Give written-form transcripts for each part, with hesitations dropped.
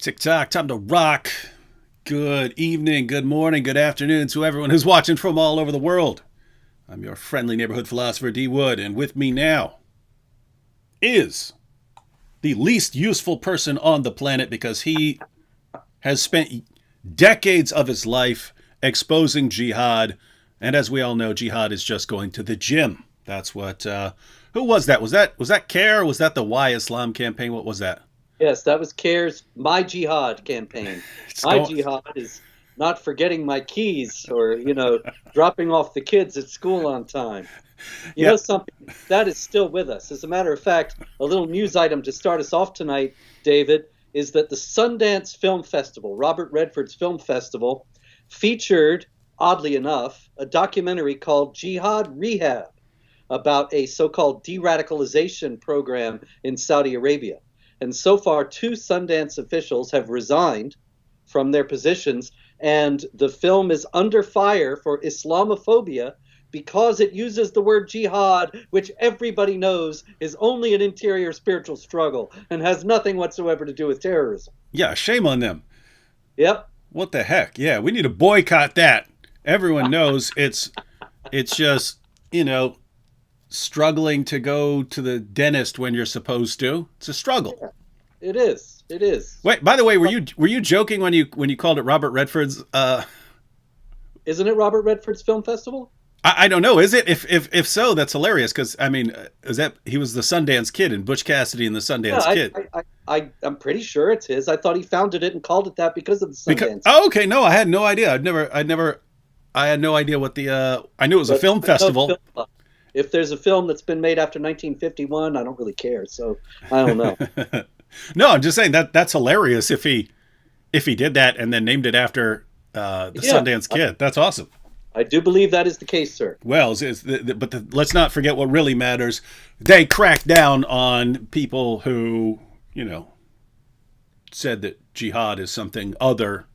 Tick tock, time to rock. Good evening, good morning, good afternoon to everyone who's watching from all over the world. I'm your friendly neighborhood philosopher, D. Wood, and with me now is the least useful person on the planet because he has spent decades of his life exposing jihad, and as we all know, jihad is just going to the gym. That's what. Who was that? Was that CARE? Or was that the Why Islam campaign? What was that? Yes, that was CARE's My Jihad campaign. My Jihad is not forgetting my keys or, dropping off the kids at school on time. You know something? That is still with us. As a matter of fact, a little news item to start us off tonight, David, is that the Sundance Film Festival, Robert Redford's film festival, featured, oddly enough, a documentary called Jihad Rehab about a so-called de-radicalization program in Saudi Arabia. And so far, two Sundance officials have resigned from their positions, and the film is under fire for Islamophobia because it uses the word jihad, which everybody knows is only an interior spiritual struggle and has nothing whatsoever to do with terrorism. Yeah, shame on them. Yep. What the heck? Yeah, we need to boycott that. Everyone knows it's just, struggling to go to the dentist when you're supposed to. It's a struggle. Yeah, it is. It is. Wait, by the way, were you joking when you called it Robert Redford's? Isn't it Robert Redford's film festival? I don't know. Is it? If so, that's hilarious. Because is that he was the Sundance Kid and Butch Cassidy and the Sundance Kid? I'm pretty sure it's his. I thought he founded it and called it that because of the Sundance. Okay. No, I had no idea. I had no idea what the. I knew it was a film festival. If there's a film that's been made after 1951, I don't really care. So I don't know. No, I'm just saying that's hilarious if he did that and then named it after the Sundance Kid. That's awesome. I do believe that is the case, sir. Well, let's not forget what really matters. They cracked down on people who, said that jihad is something other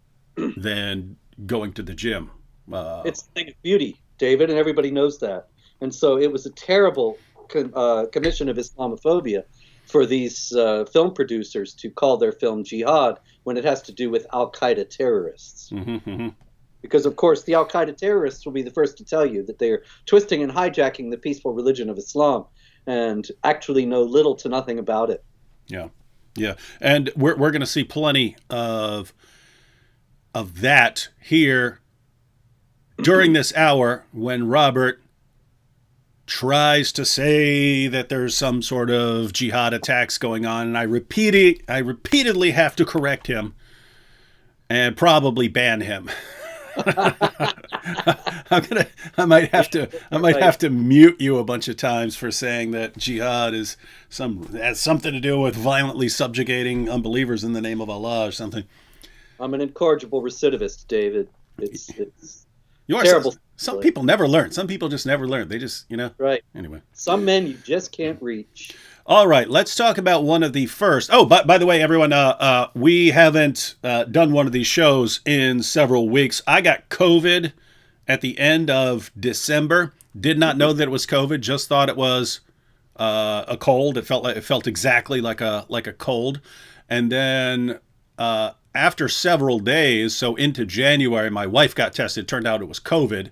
than going to the gym. It's a thing of beauty, David, and everybody knows that. And so it was a terrible commission of Islamophobia for these film producers to call their film jihad when it has to do with Al-Qaeda terrorists. Mm-hmm. Because, of course, the Al-Qaeda terrorists will be the first to tell you that they are twisting and hijacking the peaceful religion of Islam and actually know little to nothing about it. Yeah. And we're going to see plenty of that here during this hour when Robert tries to say that there's some sort of jihad attacks going on, and I repeatedly have to correct him and probably ban him. I might have to mute you a bunch of times for saying that jihad has something to do with violently subjugating unbelievers in the name of Allah or something. I'm an incorrigible recidivist, David. It's you are terrible. Some people never learn. Some people just never learn. They just, Right. Anyway. Some men you just can't reach. All right, let's talk about one of the first. Oh, by the way, everyone, we haven't done one of these shows in several weeks. I got COVID at the end of December. Did not know that it was COVID. Just thought it was a cold. It felt exactly like a cold. And then after several days, so into January, my wife got tested. Turned out it was COVID.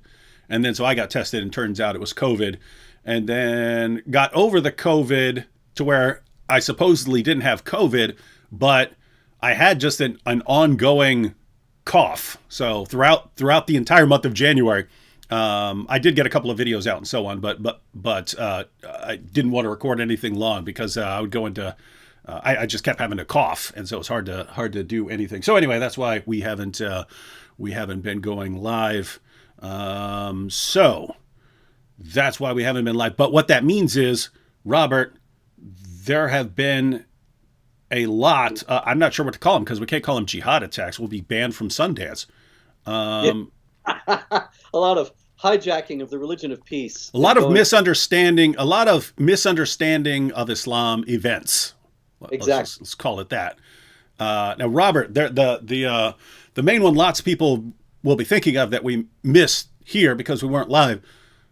And then so I got tested and turns out it was COVID. And then got over the COVID to where I supposedly didn't have COVID, but I had just an ongoing cough. So throughout the entire month of January, I did get a couple of videos out and so on, but I didn't want to record anything long because I would go into I just kept having to cough, and so it's hard to do anything. So anyway, that's why we haven't been going live. So that's why we haven't been live. But what that means is, Robert, there have been a lot. I'm not sure what to call them because we can't call them jihad attacks. We'll be banned from Sundance. A lot of hijacking of the religion of peace. A lot of misunderstanding. A lot of misunderstanding of Islam events. Exactly. Let's call it that. Now, Robert, the main one lots of people will be thinking of that we missed here because we weren't live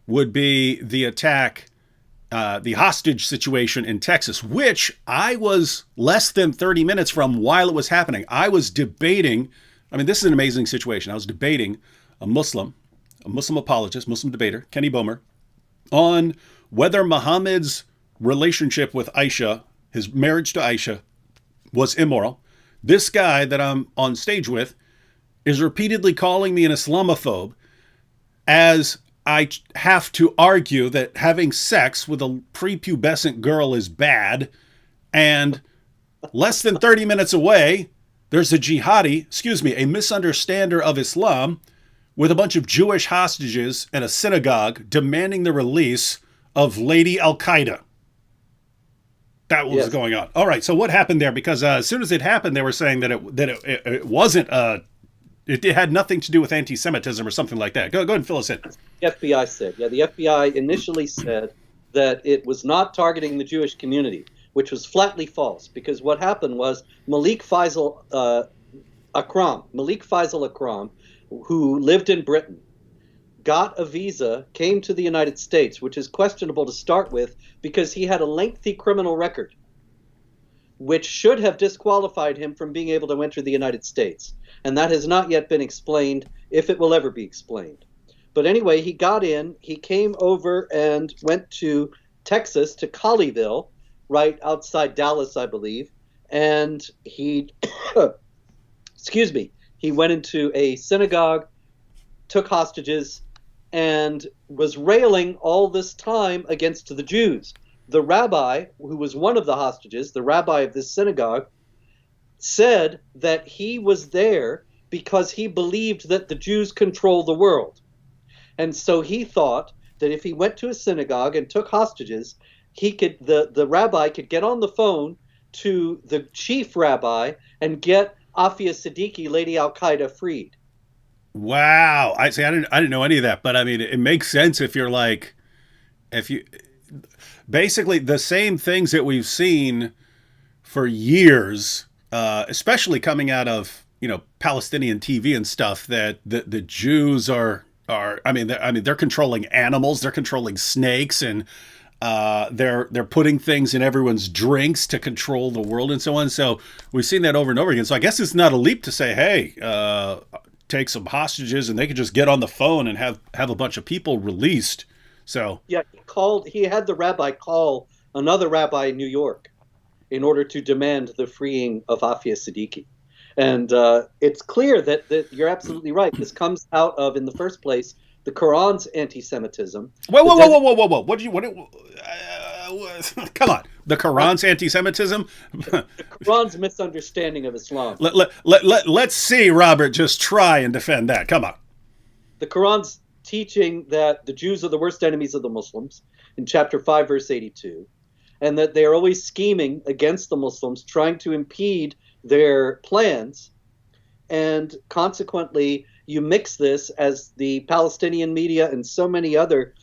would be the attack the hostage situation in Texas, which I was less than 30 minutes from while it was happening. I was debating. I mean, this is an amazing situation. I was debating a Muslim apologist, Muslim debater, Kenny Bomer, on whether Muhammad's relationship with Aisha, his marriage to Aisha, was immoral. This guy that I'm on stage with is repeatedly calling me an Islamophobe, as I have to argue that having sex with a prepubescent girl is bad. And less than 30 minutes away, there's a jihadi, a misunderstander of Islam, with a bunch of Jewish hostages at a synagogue demanding the release of Lady Al-Qaeda. That was going on. All right, so what happened there? Because as soon as it happened, they were saying that it wasn't it had nothing to do with anti-Semitism or something like that. Go ahead and fill us in. The FBI said, the FBI initially said that it was not targeting the Jewish community, which was flatly false, because what happened was Malik Faisal Akram, who lived in Britain, got a visa, came to the United States, which is questionable to start with because he had a lengthy criminal record, which should have disqualified him from being able to enter the United States. And that has not yet been explained, if it will ever be explained. But anyway, he got in, he came over and went to Texas, to Colleyville, right outside Dallas, I believe. And he, he went into a synagogue, took hostages, and was railing all this time against the Jews. The rabbi, who was one of the hostages, the rabbi of this synagogue, said that he was there because he believed that the Jews control the world. And so he thought that if he went to a synagogue and took hostages, the rabbi could get on the phone to the chief rabbi and get Afia Siddiqui, Lady Al-Qaeda, freed. Wow. I didn't know any of that, but I mean, it makes sense if you basically the same things that we've seen for years, especially coming out of, Palestinian TV and stuff, that the Jews they're controlling animals, they're controlling snakes, and they're putting things in everyone's drinks to control the world and so on. So we've seen that over and over again. So I guess it's not a leap to say, hey, take some hostages and they could just get on the phone and have a bunch of people released. So yeah, he had the rabbi call another rabbi in New York in order to demand the freeing of Afia Siddiqui. And it's clear that you're absolutely right. This comes out of, in the first place, the Quran's anti-Semitism. Whoa! Come on, the Quran's anti-Semitism. The Quran's misunderstanding of Islam. Let's see Robert just try and defend that. Come on. The Quran's teaching that the Jews are the worst enemies of the Muslims in chapter 5, verse 82, and that they are always scheming against the Muslims, trying to impede their plans, and consequently you mix this, as the Palestinian media and so many other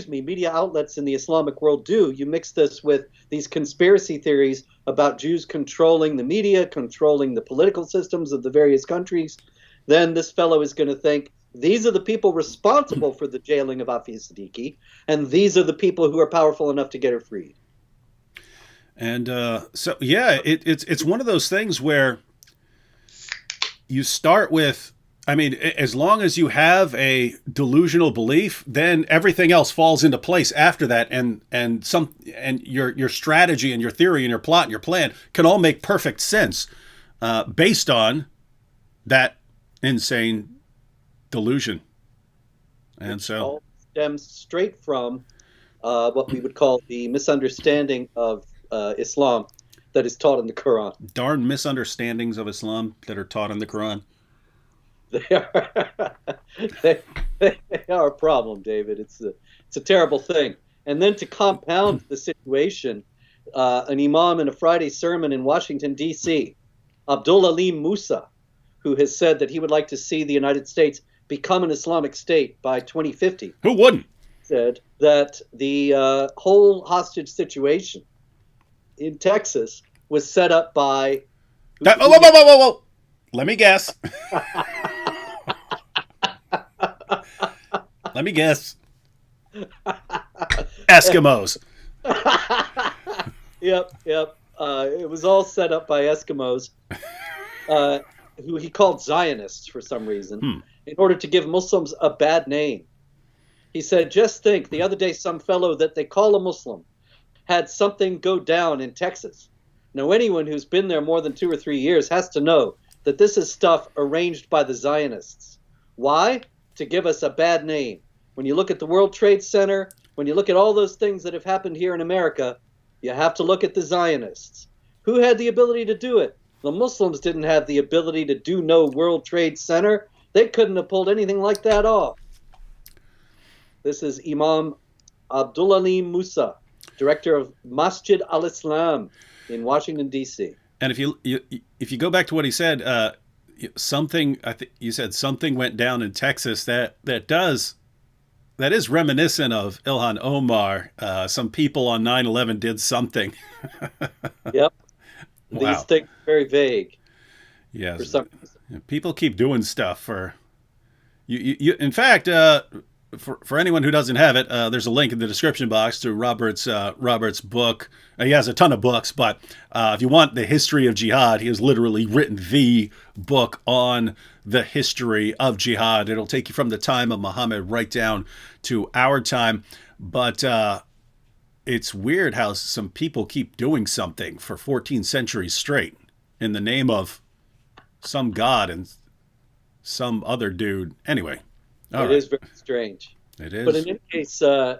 media outlets in the Islamic world do, you mix this with these conspiracy theories about Jews controlling the media, controlling the political systems of the various countries, then this fellow is going to think these are the people responsible for the jailing of Afia Siddiqui, and these are the people who are powerful enough to get her freed. And it's one of those things where you start with, I mean, as long as you have a delusional belief, then everything else falls into place after that, and your strategy and your theory and your plot and your plan can all make perfect sense based on that insane delusion. And so all stems straight from what we would call the misunderstanding of Islam that is taught in the Quran. Darn misunderstandings of Islam that are taught in the Quran. They are a problem, David. It's a terrible thing. And then to compound the situation, an imam in a Friday sermon in Washington, D.C., Abdul Alim Musa, who has said that he would like to see the United States become an Islamic state by 2050. Who wouldn't? Said that the whole hostage situation in Texas was set up by... Whoa. Let me guess. Eskimos. Yep, yep. It was all set up by Eskimos, who he called Zionists for some reason, in order to give Muslims a bad name. He said, just think, the other day some fellow that they call a Muslim had something go down in Texas. Now, anyone who's been there more than 2 or 3 years has to know that this is stuff arranged by the Zionists. Why? To give us a bad name. When you look at the World Trade Center, when you look at all those things that have happened here in America, you have to look at the Zionists. Who had the ability to do it? The Muslims didn't have the ability to do no World Trade Center. They couldn't have pulled anything like that off. This is Imam Abdulalim Musa, director of Masjid al-Islam in Washington, D.C. And if you go back to what he said, you said something went down in Texas that is reminiscent of Ilhan Omar. Some people on 9/11 did something. Yep. Wow. These things are very vague. Yes. For some reason. People keep doing stuff for you. In fact, for anyone who doesn't have it, there's a link in the description box to Robert's book. He has a ton of books, but if you want the history of jihad, he has literally written the book on the history of jihad. It'll take you from the time of Muhammad right down to our time. But it's weird how some people keep doing something for 14 centuries straight in the name of some god and some other dude. Anyway. It is very strange. It is. But in any case, the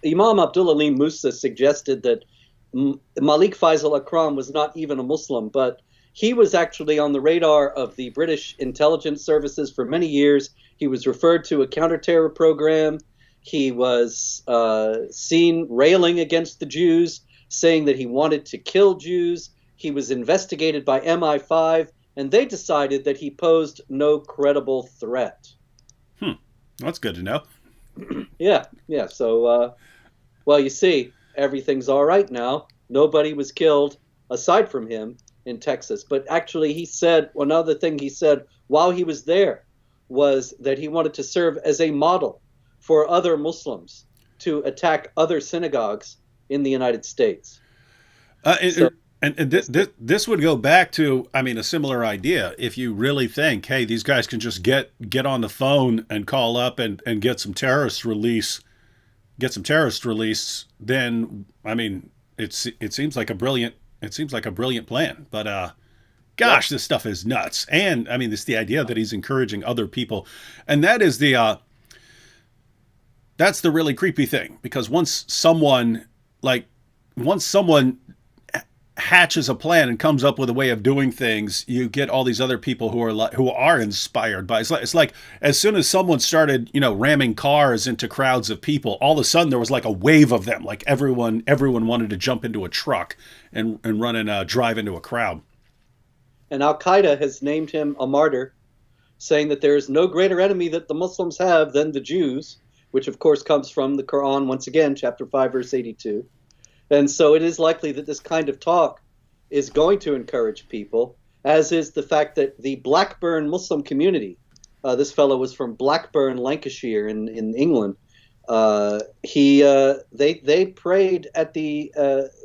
Imam Abdulalim Musa suggested that Malik Faisal Akram was not even a Muslim, but he was actually on the radar of the British intelligence services for many years. He was referred to a counter-terror program. He was seen railing against the Jews, saying that he wanted to kill Jews. He was investigated by MI5, and they decided that he posed no credible threat. That's good to know. Yeah. So, well, you see, everything's all right now. Nobody was killed aside from him in Texas. But actually, he said, another thing he said while he was there was that he wanted to serve as a model for other Muslims to attack other synagogues in the United States. This would go back to, a similar idea. If you really think, hey, these guys can just get on the phone and call up and get some terrorist release, then it seems like a brilliant plan. But gosh, this stuff is nuts. And it's the idea that he's encouraging other people, and that is that's the really creepy thing, because once someone hatches a plan and comes up with a way of doing things, you get all these other people who are inspired by it. It's like as soon as someone started, ramming cars into crowds of people, all of a sudden there was like a wave of them. Like everyone wanted to jump into a truck and run and drive into a crowd. And Al-Qaeda has named him a martyr, saying that there is no greater enemy that the Muslims have than the Jews, which of course comes from the Quran, once again, chapter 5, verse 82. And so it is likely that this kind of talk is going to encourage people, as is the fact that the Blackburn Muslim community, this fellow was from Blackburn, Lancashire in England, they prayed at the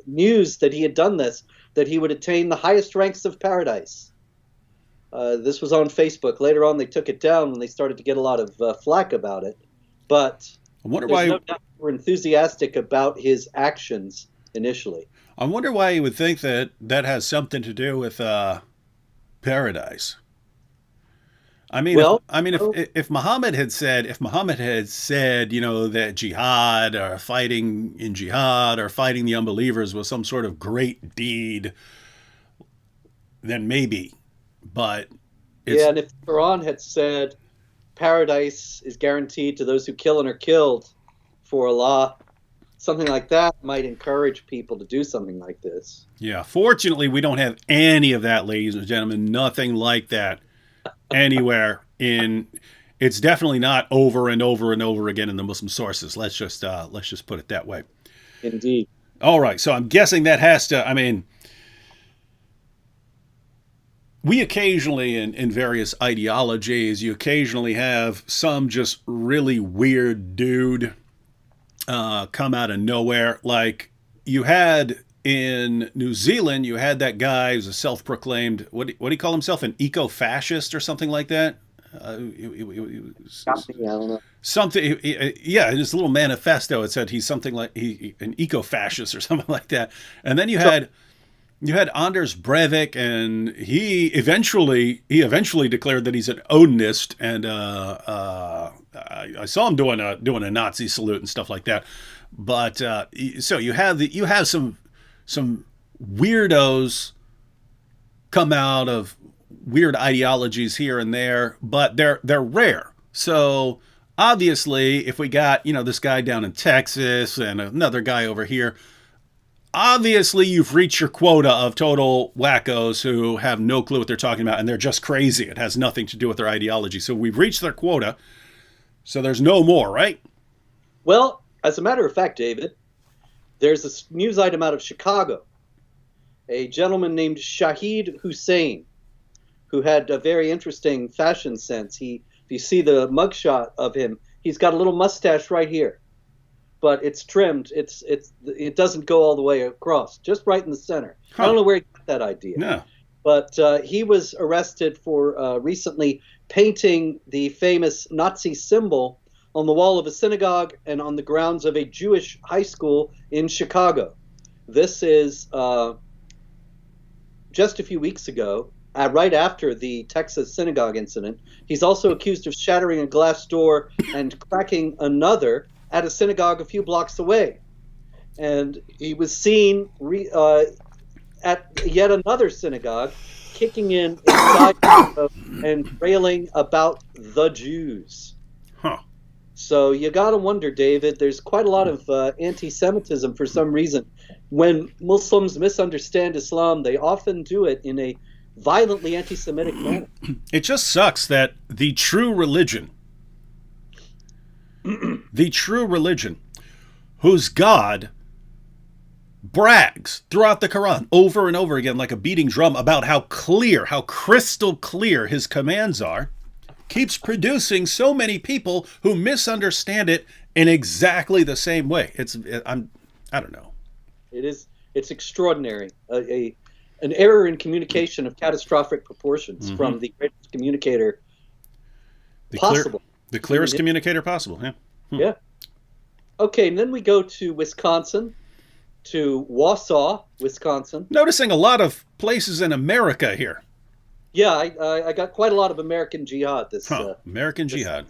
news that he had done this, that he would attain the highest ranks of paradise. This was on Facebook. Later on, they took it down when they started to get a lot of flack about it. But I wonder why no doubt they were enthusiastic about his actions initially. I wonder why you would think that has something to do with paradise. If Muhammad had said, that jihad or fighting in jihad or fighting the unbelievers was some sort of great deed, then maybe. But and if the Quran had said paradise is guaranteed to those who kill and are killed for Allah, something like that might encourage people to do something like this. Yeah, fortunately, we don't have any of that, ladies and gentlemen. Nothing like that anywhere in. It's definitely not over and over and over again in the Muslim sources. Let's just put it that way. Indeed. All right, so I'm guessing that has to. We occasionally, in various ideologies, you occasionally have some just really weird dude come out of nowhere. Like you had in New Zealand, you had that guy who's a self-proclaimed, what do you call himself, an eco-fascist or something like that? Got me, I don't know. Something, yeah, in his little manifesto, it said he's something like an eco-fascist or something like that. And then you had Anders Breivik, and he eventually declared that he's an Odinist, and I saw him doing a Nazi salute and stuff like that. But so you have some weirdos come out of weird ideologies here and there, but they're rare. So obviously, if we got this guy down in Texas and another guy over here, obviously you've reached your quota of total wackos who have no clue what they're talking about, and they're just crazy. It has nothing to do with their ideology. So we've reached their quota. So there's no more, right? Well, as a matter of fact, David, there's a news item out of Chicago. A gentleman named Shahid Hussein, who had a very interesting fashion sense. If you see the mugshot of him, he's got a little mustache right here, but it's trimmed. It doesn't go all the way across, just right in the center. Huh. I don't know where he got that idea. No. But he was arrested for recently painting the famous Nazi symbol on the wall of a synagogue and on the grounds of a Jewish high school in Chicago. This is just a few weeks ago, right after the Texas synagogue incident. He's also accused of shattering a glass door and cracking another at a synagogue a few blocks away. And he was seen at yet another synagogue, kicking in inside and railing about the Jews. Huh. So you got to wonder, David, there's quite a lot of anti-Semitism for some reason. When Muslims misunderstand Islam, they often do it in a violently anti-Semitic manner. It just sucks that the true religion, whose God brags throughout the Quran over and over again like a beating drum about how crystal clear his commands are, keeps producing so many people who misunderstand it in exactly the same way. I don't know. It's extraordinary. An error in communication of catastrophic proportions from the greatest communicator possible. The clearest communicator possible, yeah. Yeah. Okay, and then we go to Wisconsin, to Wausau, Wisconsin. Noticing a lot of places in America here. Yeah, I got quite a lot of American Jihad. American Jihad.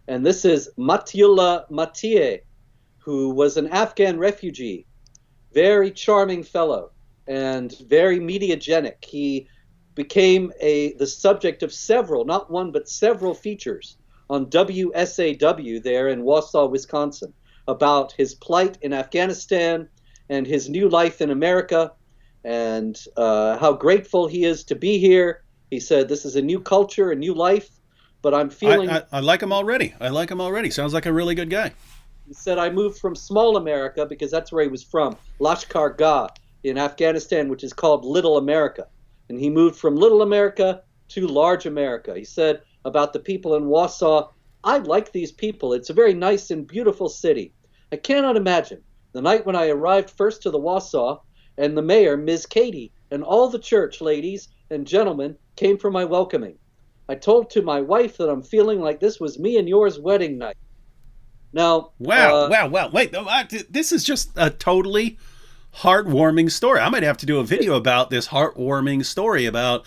And this is Matiullah Mathieh, who was an Afghan refugee. Very charming fellow and very mediagenic. He became the subject of several, not one, but several features on WSAW there in Wausau, Wisconsin, about his plight in Afghanistan and his new life in America, and how grateful he is to be here. He said, this is a new culture, a new life, but I'm feeling... I like him already. Sounds like a really good guy. He said, I moved from small America, because that's where he was from, Lashkar Gah in Afghanistan, which is called Little America. And he moved from Little America to Large America. He said about the people in Wausau, I like these people. It's a very nice and beautiful city. I cannot imagine the night when I arrived first to the Wausau, and the mayor, Ms. Katie, and all the church ladies and gentlemen came for my welcoming. I told to my wife that I'm feeling like this was me and yours wedding night. Now, wow. Wait, this is just a totally heartwarming story. I might have to do a video about this heartwarming story about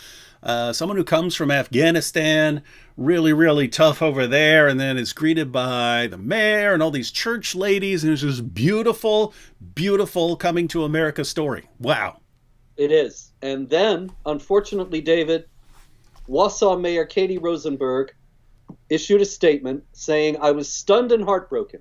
someone who comes from Afghanistan, really, really tough over there, and then is greeted by the mayor and all these church ladies, and it's just beautiful, beautiful coming to America story. Wow. It is. And then, unfortunately, David, Wausau Mayor Katie Rosenberg issued a statement saying, I was stunned and heartbroken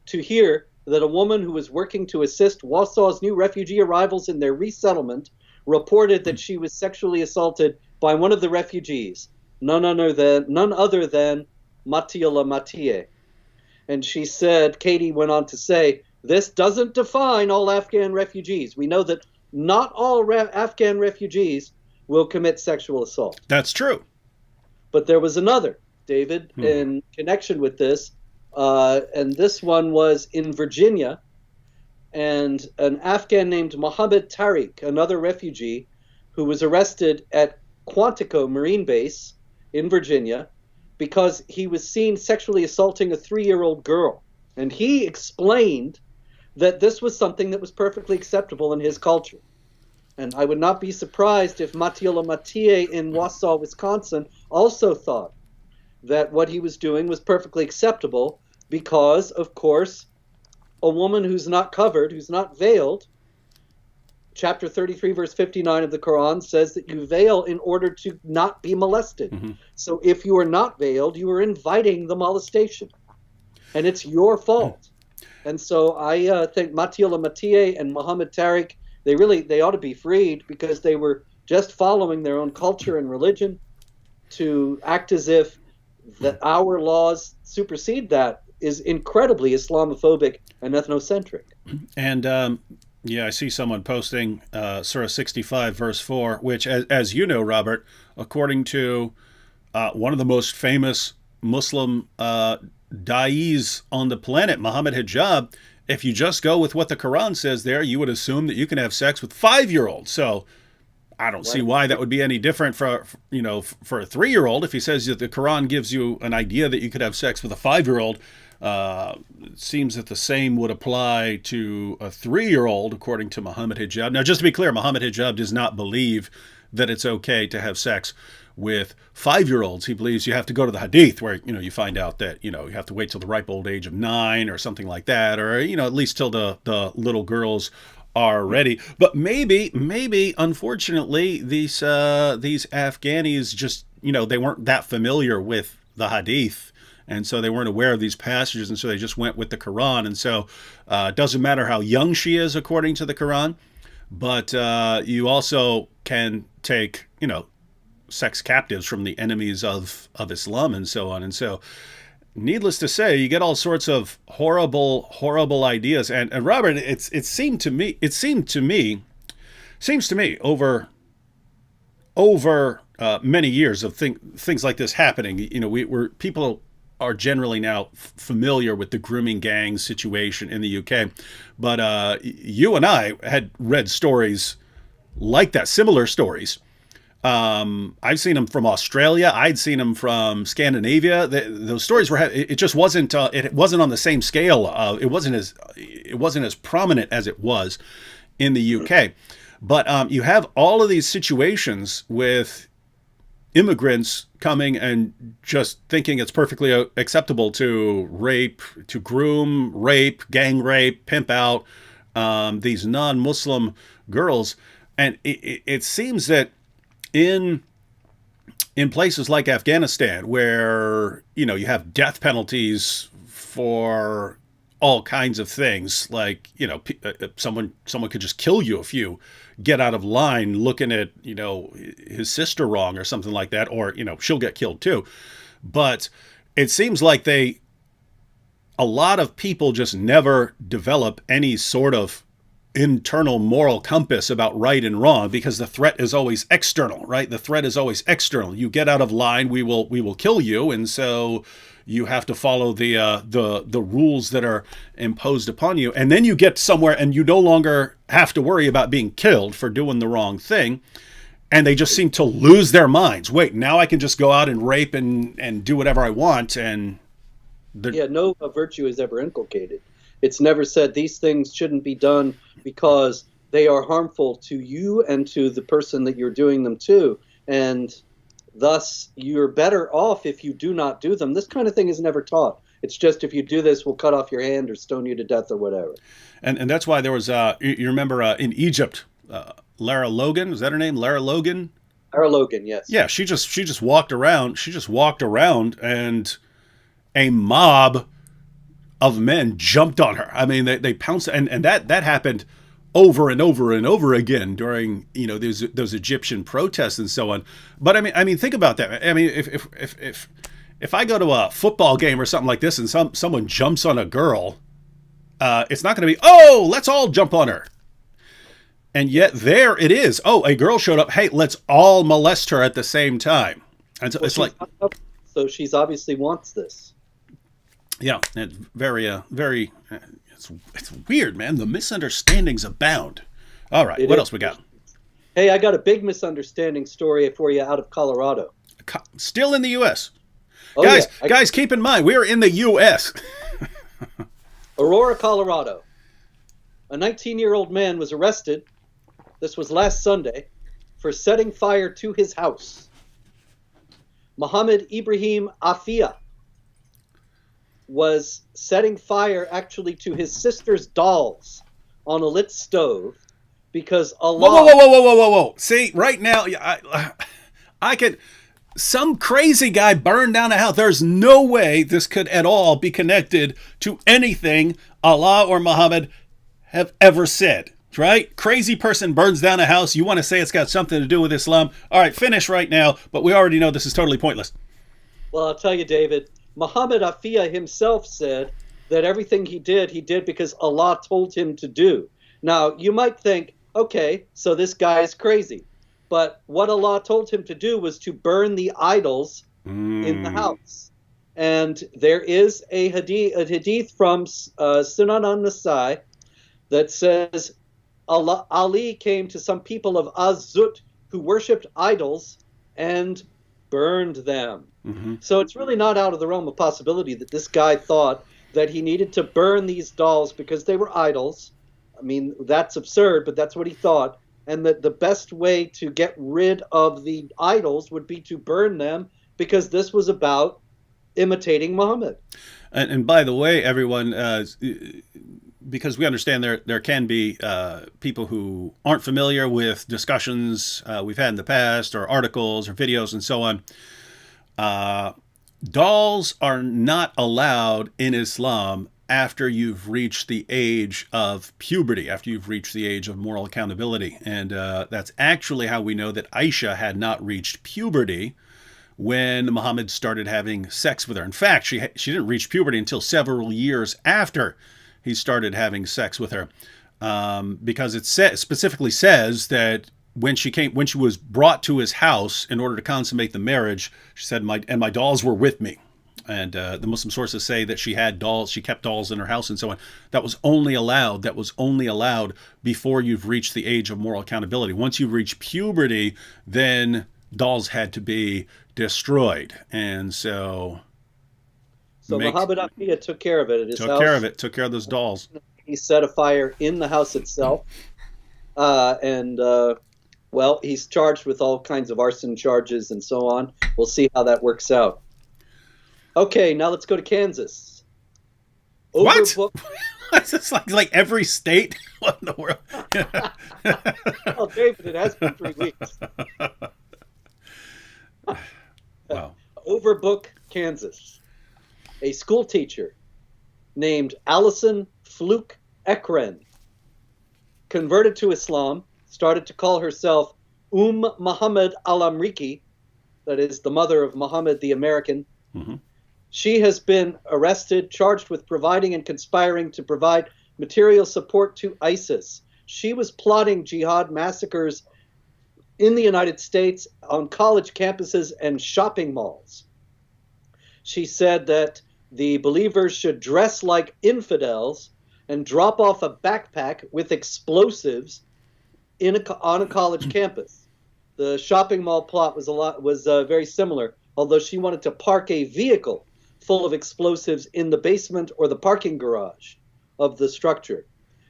to hear that a woman who was working to assist Wausau's new refugee arrivals in their resettlement reported that she was sexually assaulted by one of the refugees, none other than Matiullah Mathieh. And she said, Katie went on to say, this doesn't define all Afghan refugees. We know that not all Afghan refugees will commit sexual assault. That's true. But there was another, David, in connection with this, and this one was in Virginia. And an Afghan named Mohammed Tariq, another refugee, who was arrested at Quantico Marine Base in Virginia because he was seen sexually assaulting a 3-year-old girl. And he explained that this was something that was perfectly acceptable in his culture. And I would not be surprised if Matiola Mathieu in Wausau, Wisconsin, also thought that what he was doing was perfectly acceptable because, of course, a woman who's not covered, who's not veiled, chapter 33, verse 59 of the Quran says that you veil in order to not be molested. Mm-hmm. So if you are not veiled, you are inviting the molestation. And it's your fault. And so I think Matiola Mathieu and Mohammed Tariq, they ought to be freed because they were just following their own culture and religion. To act as if that our laws supersede that is incredibly Islamophobic and ethnocentric. And I see someone posting Surah 65, verse 4, which, as you know, Robert, according to one of the most famous Muslim da'is on the planet, Muhammad Hijab, if you just go with what the Quran says there, you would assume that you can have sex with 5-year-olds. So I don't see why that would be any different for a 3-year-old. If he says that the Quran gives you an idea that you could have sex with a 5-year-old, it seems that the same would apply to a 3-year-old, according to Muhammad Hijab. Now, just to be clear, Muhammad Hijab does not believe that it's okay to have sex with 5-year-olds. He believes you have to go to the Hadith, where you find out that you have to wait till the ripe old age of 9 or something like that, or at least till the little girls are ready. But maybe, unfortunately, these Afghanis just they weren't that familiar with the Hadith. And so they weren't aware of these passages, and so they just went with the Quran. And so it doesn't matter how young she is, according to the Quran, but you also can take, sex captives from the enemies of Islam and so on. And so, needless to say, you get all sorts of horrible ideas. And Robert, it seems to me over many years of things like this happening. People are generally now familiar with the grooming gang situation in the UK, but you and I had read stories like that, similar stories. I've seen them from Australia. I'd seen them from Scandinavia. Those stories were. It just wasn't. It wasn't on the same scale. It wasn't as prominent as it was in the UK. But you have all of these situations with immigrants coming and just thinking it's perfectly acceptable to rape, gang rape, pimp out these non-Muslim girls, and it seems that in places like Afghanistan, where you have death penalties for all kinds of things, like someone could just kill you if you get out of line looking at his sister wrong or something like that, or she'll get killed too. But it seems like a lot of people just never develop any sort of internal moral compass about right and wrong, because the threat is always external, right? The threat is always external. You get out of line, we will kill you, and so you have to follow the rules that are imposed upon you. And then you get somewhere and you no longer have to worry about being killed for doing the wrong thing. And they just seem to lose their minds. Wait, now I can just go out and rape and do whatever I want. And no virtue is ever inculcated. It's never said these things shouldn't be done because they are harmful to you and to the person that you're doing them to. And thus, you're better off if you do not do them. This kind of thing is never taught. It's just, if you do this, we'll cut off your hand or stone you to death or whatever. And that's why there was, you remember in Egypt, Lara Logan, is that her name? Lara Logan? Lara Logan, yes. Yeah, she just walked around. She just walked around, and a mob of men jumped on her. I mean, they pounced, and that happened over and over and over again during those Egyptian protests and so on. But I mean, think about that. I mean, if I go to a football game or something like this and someone jumps on a girl, it's not going to be, oh, let's all jump on her. And yet there it is. Oh, a girl showed up. Hey, let's all molest her at the same time. And so it's like, so she's obviously wants this. Yeah, it's it's weird, man. The misunderstandings abound. All right, It what is. else we got? Hey, I got a big misunderstanding story for you out of Colorado. Still in the U.S. Oh Guys, yeah, guys, keep in mind we're in the U.S. Aurora, Colorado. A 19-year-old man was arrested. This was last Sunday for setting fire to his house. Mohammed Ibrahim Afia was setting fire actually to his sister's dolls on a lit stove because Whoa, whoa, Allah. whoa, whoa, whoa, whoa, whoa, whoa! See, right now, I could. Some crazy guy burned down a house. There's no way this could at all be connected to anything Allah or Muhammad have ever said. Right? Crazy person burns down a house. You want to say it's got something to do with Islam? All right, finish right now. But we already know this is totally pointless. Well, I'll tell you, David, Muhammad Afia himself said that everything he did because Allah told him to do. Now, you might think, okay, so this guy is crazy. But what Allah told him to do was to burn the idols in the house. And there is a hadith from Sunan al-Nasai that says Ali came to some people of Az-Zut who worshipped idols and burned them. Mm-hmm. So it's really not out of the realm of possibility that this guy thought that he needed to burn these dolls because they were idols. I mean, that's absurd, but that's what he thought. And that the best way to get rid of the idols would be to burn them because this was about imitating Muhammad. And by the way, everyone, because we understand there can be people who aren't familiar with discussions we've had in the past, or articles, or videos, and so on. Dolls are not allowed in Islam after you've reached the age of puberty, after you've reached the age of moral accountability. And that's actually how we know that Aisha had not reached puberty when Muhammad started having sex with her. In fact, she didn't reach puberty until several years after he started having sex with her, because it specifically says that when she was brought to his house in order to consummate the marriage, she said, my dolls were with me. And the Muslim sources say that she had dolls, she kept dolls in her house and so on. That was only allowed before you've reached the age of moral accountability. Once you reach puberty, then dolls had to be destroyed. And so Muhammad Afia took care of it at his house. Took care of those dolls. He set a fire in the house itself. Well, he's charged with all kinds of arson charges and so on. We'll see how that works out. Okay, now let's go to Kansas. What? It's just like every state in the world. Well, David, it has been 3 weeks. Wow. Overbrook, Kansas. A school teacher named Allison Fluke Ekren converted to Islam, started to call herself Muhammad al-Amriki, that is the mother of Muhammad the American. Mm-hmm. She has been arrested, charged with providing and conspiring to provide material support to ISIS. She was plotting jihad massacres in the United States on college campuses and shopping malls. She said that the believers should dress like infidels and drop off a backpack with explosives on a college campus. The shopping mall plot was very similar, although she wanted to park a vehicle full of explosives in the basement or the parking garage of the structure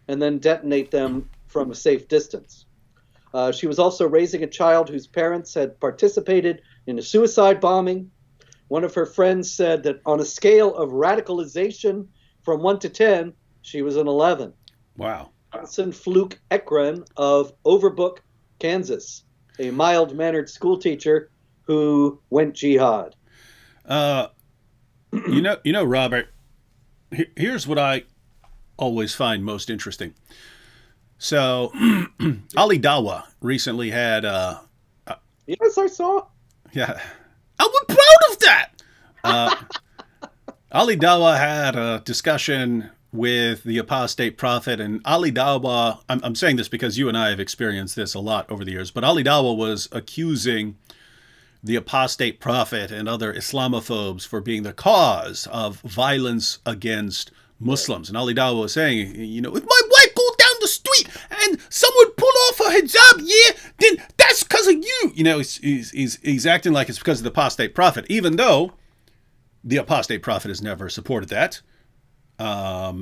and then detonate them from a safe distance. She was also raising a child whose parents had participated in a suicide bombing. One of her friends said that on a scale of radicalization from 1 to 10, she was an 11. Wow. Allison Fluke Ekren of Overbrook, Kansas, a mild-mannered school teacher who went jihad. You know, Robert, here's what I always find most interesting. So, Ali Dawa recently had yes, I saw. Yeah, I was proud of that. Ali Dawa had a discussion with the apostate prophet, and Ali Dawa, I'm saying this because you and I have experienced this a lot over the years, but Ali Dawa was accusing the apostate prophet and other Islamophobes for being the cause of violence against Muslims. And Ali Dawah was saying, if my wife goes down the street and someone pull off her hijab, then that's because of you. He's acting like it's because of the apostate prophet, even though the apostate prophet has never supported that.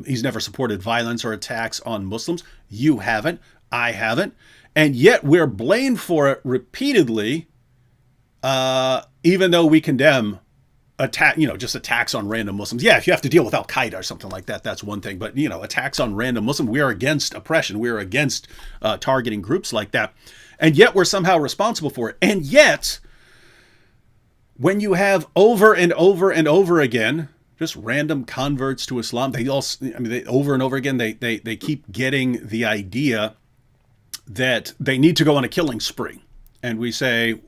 He's never supported violence or attacks on Muslims. You haven't. I haven't. And yet we're blamed for it repeatedly, even though we condemn just attacks on random Muslims. Yeah, if you have to deal with Al-Qaeda or something like that, that's one thing. But, attacks on random Muslims, we are against oppression. We are against targeting groups like that. And yet we're somehow responsible for it. And yet, when you have over and over and over again, just random converts to Islam, they over and over again, they keep getting the idea that they need to go on a killing spree. And we say,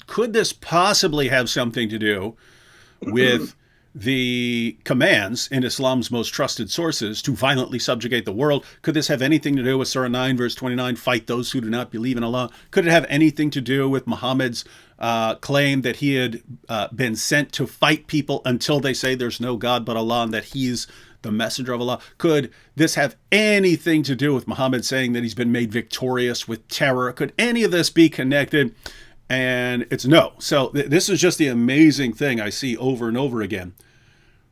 could this possibly have something to do with the commands in Islam's most trusted sources to violently subjugate the world? Could this have anything to do with Surah 9, verse 29, fight those who do not believe in Allah? Could it have anything to do with Muhammad's claim that he had been sent to fight people until they say there's no God but Allah and that he's the messenger of Allah? Could this have anything to do with Muhammad saying that he's been made victorious with terror? Could any of this be connected? And it's no. So this is just the amazing thing I see over and over again.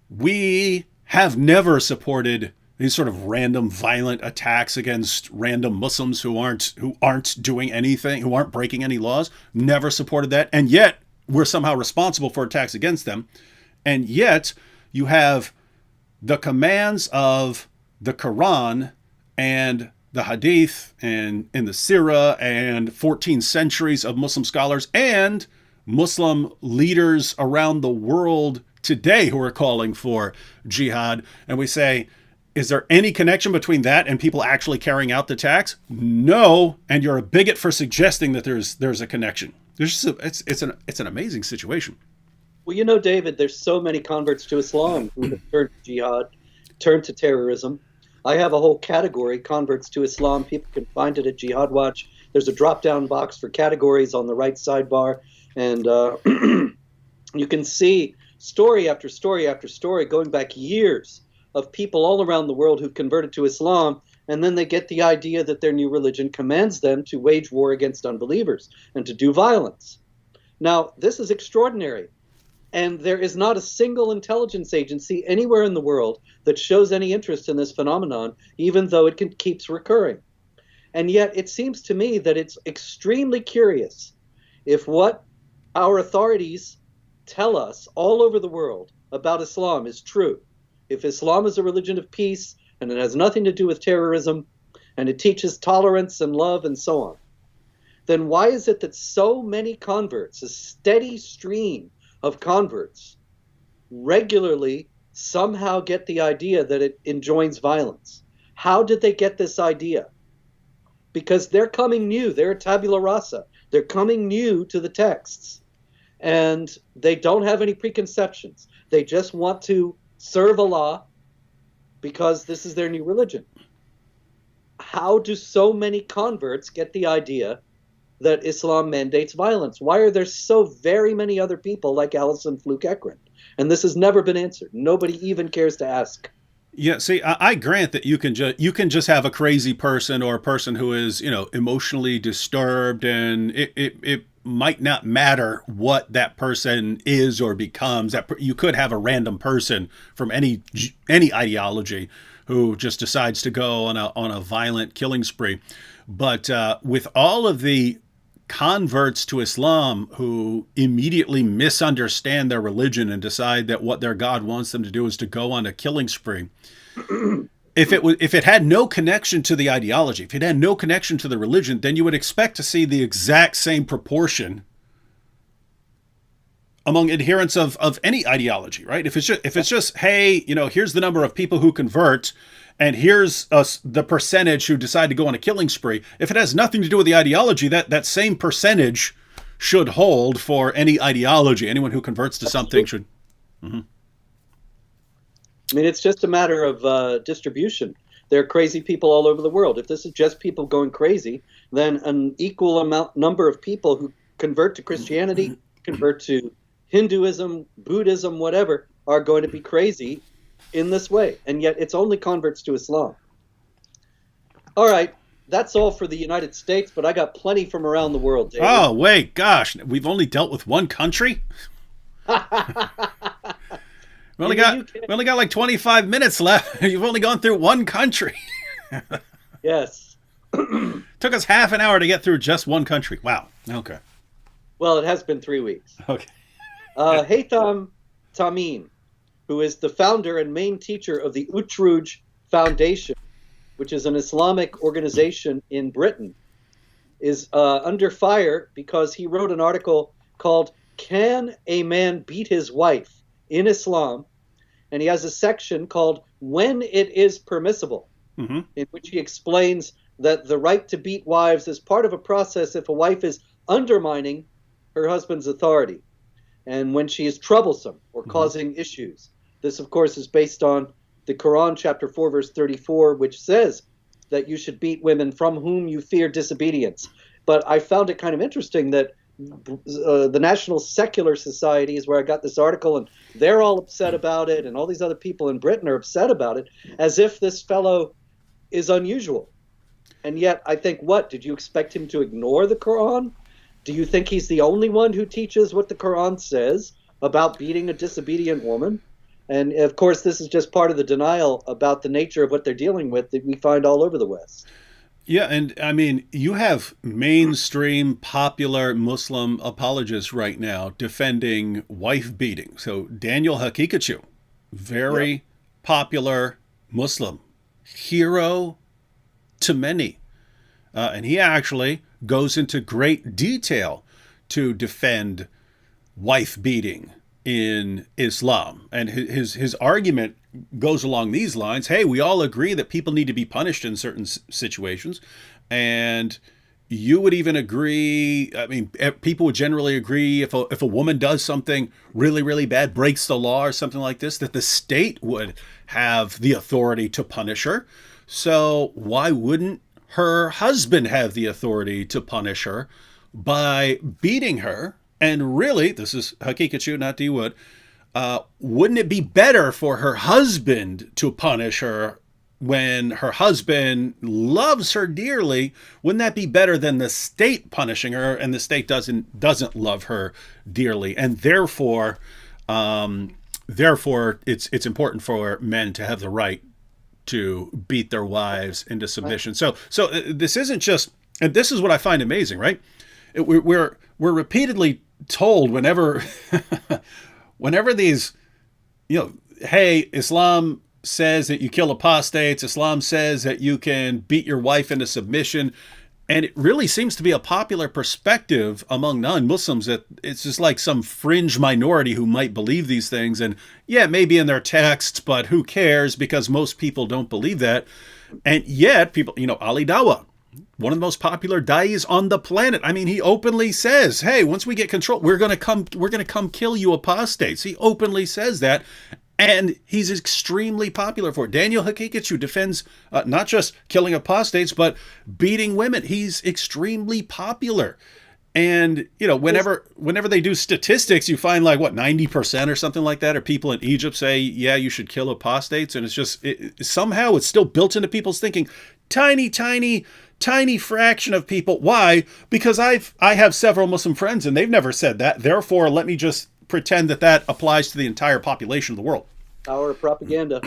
We have never supported these sort of random violent attacks against random Muslims who aren't doing anything, who aren't breaking any laws. Never supported that. And yet we're somehow responsible for attacks against them. And yet you have the commands of the Quran and the Hadith and in the Sirah and 14 centuries of Muslim scholars and Muslim leaders around the world today who are calling for jihad. And we say, is there any connection between that and people actually carrying out the attacks? No. And you're a bigot for suggesting that there's a connection. It's an amazing situation. Well, David, there's so many converts to Islam who have turned to jihad, turned to terrorism. I have a whole category, converts to Islam. People can find it at Jihad Watch. There's a drop-down box for categories on the right sidebar. And you can see story after story after story going back years of people all around the world who've converted to Islam, and then they get the idea that their new religion commands them to wage war against unbelievers and to do violence. Now, this is extraordinary. And there is not a single intelligence agency anywhere in the world that shows any interest in this phenomenon, even though it keeps recurring. And yet it seems to me that it's extremely curious if what our authorities tell us all over the world about Islam is true. If Islam is a religion of peace and it has nothing to do with terrorism and it teaches tolerance and love and so on, then why is it that so many converts, a steady stream of converts, regularly somehow get the idea that it enjoins violence? How did they get this idea? Because they're coming new. They're tabula rasa. They're coming new to the texts. And they don't have any preconceptions. They just want to serve Allah because this is their new religion. How do so many converts get the idea that Islam mandates violence? Why are there so very many other people like Alison Fluke Ekron? And this has never been answered. Nobody even cares to ask. Yeah, see, I grant that you can just have a crazy person or a person who is, emotionally disturbed, and it might not matter what that person is or becomes. That you could have a random person from any ideology who just decides to go on a violent killing spree. But with all of the converts to Islam who immediately misunderstand their religion and decide that what their God wants them to do is to go on a killing spree, if it had no connection to the ideology, if it had no connection to the religion, then you would expect to see the exact same proportion among adherents of any ideology, right? If it's just hey, here's the number of people who convert, and here's the percentage who decide to go on a killing spree. If it has nothing to do with the ideology, that same percentage should hold for any ideology. Anyone who converts to something should. Mm-hmm. I mean, it's just a matter of distribution. There are crazy people all over the world. If this is just people going crazy, then an equal number of people who convert to Christianity convert to Hinduism, Buddhism, whatever, are going to be crazy in this way. And yet it's only converts to Islam. All right. That's all for the United States, but I got plenty from around the world, David. Oh, wait, gosh. We've only dealt with one country? We only got like 25 minutes left. You've only gone through one country. Yes. Took us half an hour to get through just one country. Wow. Okay. Well, it has been 3 weeks. Okay. Haytham Tamim, who is the founder and main teacher of the Utruj Foundation, which is an Islamic organization in Britain, is under fire because he wrote an article called "Can a Man Beat His Wife in Islam?" And he has a section called "When It Is Permissible," in which he explains that the right to beat wives is part of a process if a wife is undermining her husband's authority and when she is troublesome or causing issues. This, of course, is based on the Quran, chapter 4, verse 34, which says that you should beat women from whom you fear disobedience. But I found it kind of interesting that the National Secular Society is where I got this article, and they're all upset about it, and all these other people in Britain are upset about it, as if this fellow is unusual. And yet, I think, what? Did you expect him to ignore the Quran? Do you think he's the only one who teaches what the Quran says about beating a disobedient woman? And, of course, this is just part of the denial about the nature of what they're dealing with that we find all over the West. Yeah, and I mean, you have mainstream popular Muslim apologists right now defending wife beating. So Daniel Hakikachu, very popular Muslim, hero to many. And he actually goes into great detail to defend wife beating in Islam. And his argument goes along these lines. Hey, we all agree that people need to be punished in certain situations. And you would even agree, I mean, people would generally agree if a woman does something really, really bad, breaks the law or something like this, that the state would have the authority to punish her. So why wouldn't her husband have the authority to punish her by beating her? And really, this is Hakikachu, not D. Wood, wouldn't it be better for her husband to punish her when her husband loves her dearly? Wouldn't that be better than the state punishing her, and the state doesn't love her dearly? And therefore, it's important for men to have the right to beat their wives into submission. So this isn't just, and this is what I find amazing, right? We're repeatedly told whenever these, hey, Islam says that you kill apostates, Islam says that you can beat your wife into submission, and it really seems to be a popular perspective among non-Muslims that it's just like some fringe minority who might believe these things, and yeah, maybe in their texts, but who cares, because most people don't believe that. And yet people, Ali Dawah, one of the most popular da'is on the planet. I mean, he openly says, hey, once we get control, we're going to come kill you apostates. He openly says that, and he's extremely popular for it. Daniel Hakikachu defends not just killing apostates, but beating women. He's extremely popular. And, whenever they do statistics, you find like, 90% or something like that, or people in Egypt say, yeah, you should kill apostates. And it's just, somehow it's still built into people's thinking. Tiny fraction of people. Why? Because I have several Muslim friends and they've never said that. Therefore, let me just pretend that applies to the entire population of the world. Power of propaganda.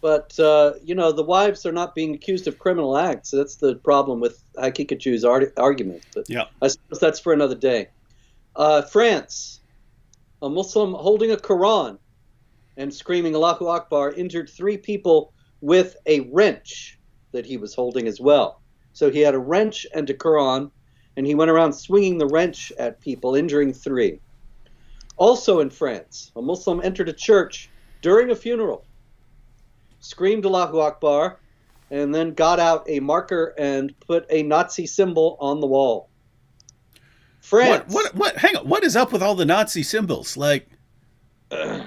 But, the wives are not being accused of criminal acts. So that's the problem with Hakikachu's argument. But yeah. I suppose that's for another day. France, a Muslim holding a Quran and screaming Allahu Akbar injured 3 people with a wrench that he was holding as well. So he had a wrench and a Quran, and he went around swinging the wrench at people, injuring 3. Also in France, a Muslim entered a church during a funeral, screamed Allahu Akbar, and then got out a marker and put a Nazi symbol on the wall. France. What? Hang on. What is up with all the Nazi symbols? Like,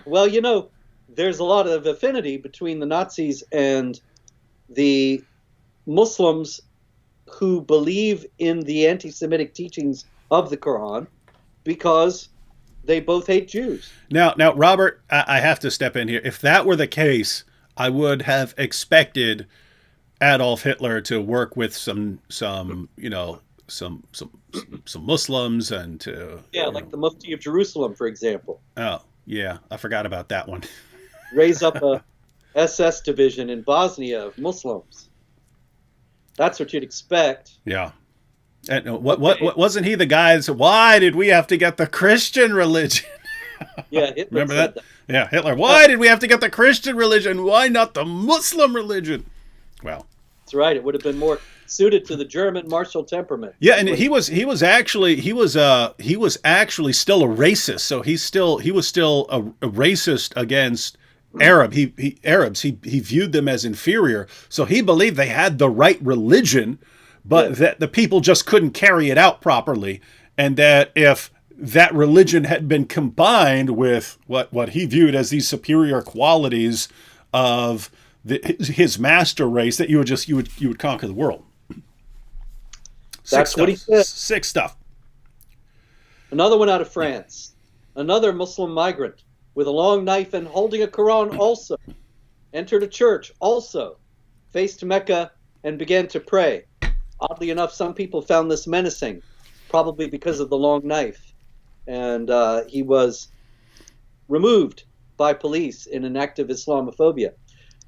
well, there's a lot of affinity between the Nazis and the Muslims who believe in the anti-Semitic teachings of the Quran. because they both hate Jews. Now, Robert, I have to step in here. If that were the case, I would have expected Adolf Hitler to work with some Muslims and to like the Mufti of Jerusalem, for example. Oh yeah, I forgot about that one. Raise up a SS division in Bosnia of Muslims. That's what you'd expect. Yeah. And what wasn't he the guy that said, why did we have to get the Christian religion? Yeah, Hitler remember that? Yeah, Hitler. Why did we have to get the Christian religion? Why not the Muslim religion? Well, that's right. It would have been more suited to the German martial temperament. Yeah, and he was actually still a racist. So he was still a racist against Arabs. He viewed them as inferior. So he believed they had the right religion, but that the people just couldn't carry it out properly, and that if that religion had been combined with what he viewed as these superior qualities of his master race, that you would conquer the world. That's what he said. Sick stuff. Another one out of France. Another Muslim migrant with a long knife and holding a Quran also entered a church also, faced Mecca, and began to pray. Oddly enough, some people found this menacing, probably because of the long knife. And he was removed by police in an act of Islamophobia.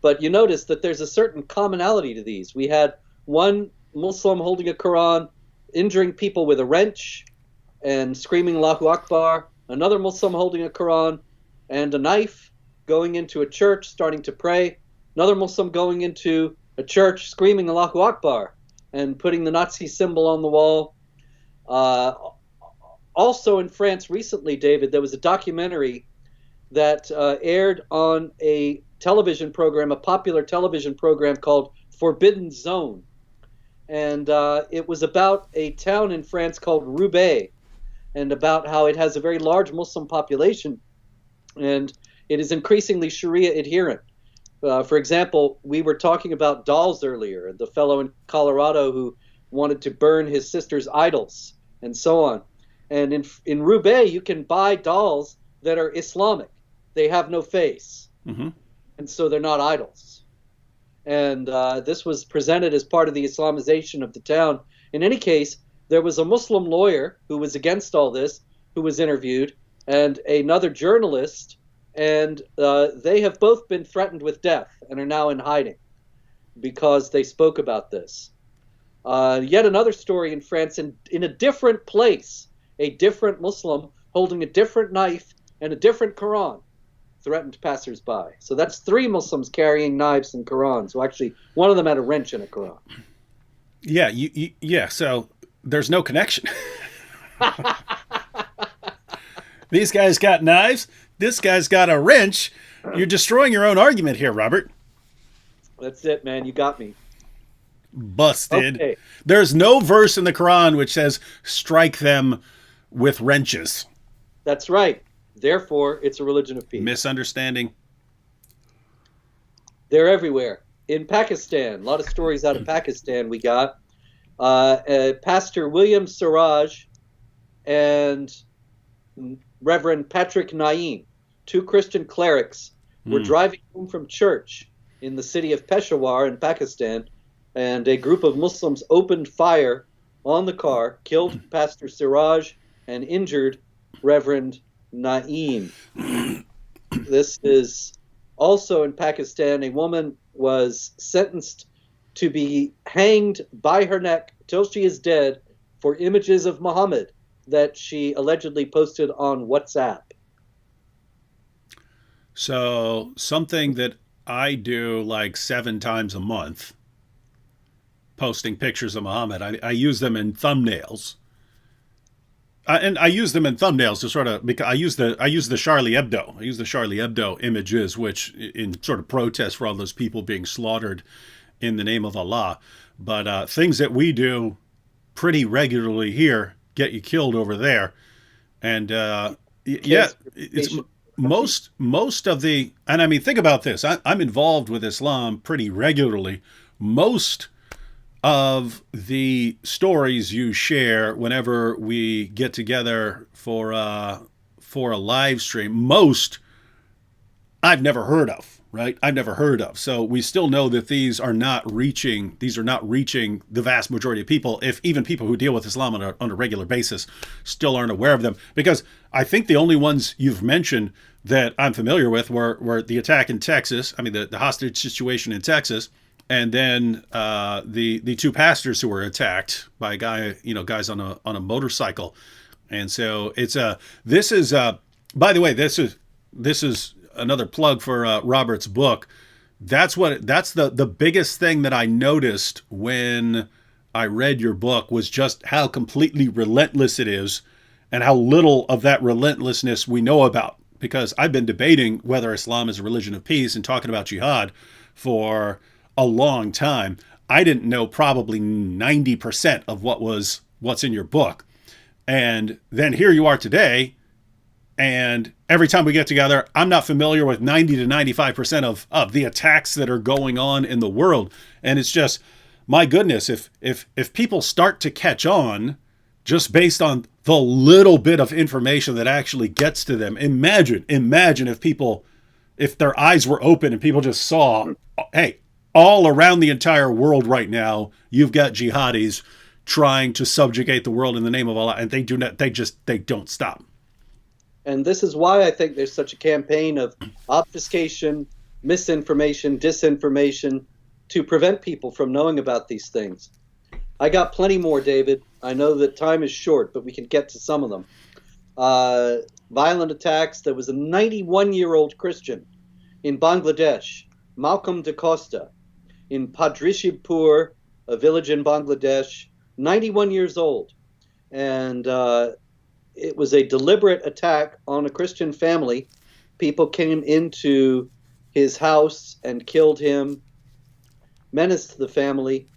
But you notice that there's a certain commonality to these. We had one Muslim holding a Quran, injuring people with a wrench and screaming Allahu Akbar. Another Muslim holding a Quran and a knife, going into a church, starting to pray. Another Muslim going into a church, screaming Allahu Akbar and putting the Nazi symbol on the wall. Also in France recently, David, there was a documentary that aired on a television program, a popular television program called Forbidden Zone. And it was about a town in France called Roubaix, and about how it has a very large Muslim population, and it is increasingly Sharia adherent. For example, we were talking about dolls earlier, the fellow in Colorado who wanted to burn his sister's idols, and so on. And in Roubaix, you can buy dolls that are Islamic. They have no face, and so they're not idols. And this was presented as part of the Islamization of the town. In any case, there was a Muslim lawyer who was against all this, who was interviewed, and another journalist, and they have both been threatened with death and are now in hiding because they spoke about this. Yet another story in France, in a different place, a different Muslim holding a different knife and a different Quran threatened passersby. So that's 3 Muslims carrying knives and Qurans. So actually, one of them had a wrench and a Quran. Yeah, yeah. So there's no connection. These guys got knives. This guy's got a wrench. You're destroying your own argument here, Robert. That's it, man. You got me. Busted. Okay. There's no verse in the Quran which says strike them with wrenches. That's right. Therefore, it's a religion of peace. Misunderstanding. They're everywhere. In Pakistan, a lot of stories out of Pakistan we got. Pastor William Siraj and Reverend Patrick Naeem, 2 Christian clerics, were driving home from church in the city of Peshawar in Pakistan, and a group of Muslims opened fire on the car, killed Pastor Siraj, and injured Reverend Naeem. This is also in Pakistan. A woman was sentenced to be hanged by her neck till she is dead for images of Muhammad that she allegedly posted on WhatsApp. So something that I do like 7 times a month, posting pictures of Muhammad. I use them in thumbnails. And I use them in thumbnails to sort of, because I use the Charlie Hebdo. I use the Charlie Hebdo images, which in sort of protest for all those people being slaughtered in the name of Allah. But things that we do pretty regularly here get you killed over there. And yeah, it's most of the, and I mean, think about this. I'm involved with Islam pretty regularly. Most of the stories you share whenever we get together for a live stream, most I've never heard of, right? I've never heard of. So we still know that these are not reaching the vast majority of people, if even people who deal with Islam on a regular basis still aren't aware of them. Because I think the only ones you've mentioned that I'm familiar with were the attack in Texas, I mean the hostage situation in Texas, and then the two pastors who were attacked by guys on a motorcycle. And so this is by the way, this is another plug for Robert's book. That's the biggest thing that I noticed when I read your book, was just how completely relentless it is and how little of that relentlessness we know about. Because I've been debating whether Islam is a religion of peace and talking about jihad for a long time. I didn't know probably 90% of what's in your book. And then here you are today, and every time we get together, I'm not familiar with 90 to 95% of the attacks that are going on in the world. And it's just, my goodness, if people start to catch on just based on the little bit of information that actually gets to them, imagine if their eyes were open and people just saw, hey, all around the entire world right now, you've got jihadis trying to subjugate the world in the name of Allah, and they don't stop. And this is why I think there's such a campaign of obfuscation, misinformation, disinformation, to prevent people from knowing about these things. I got plenty more, David. I know that time is short, but we can get to some of them. Violent attacks. There was a 91-year-old Christian in Bangladesh, Malcolm Da Costa, in Padrishipur, a village in Bangladesh, 91 years old. And it was a deliberate attack on a Christian family. People came into his house and killed him, menaced the family.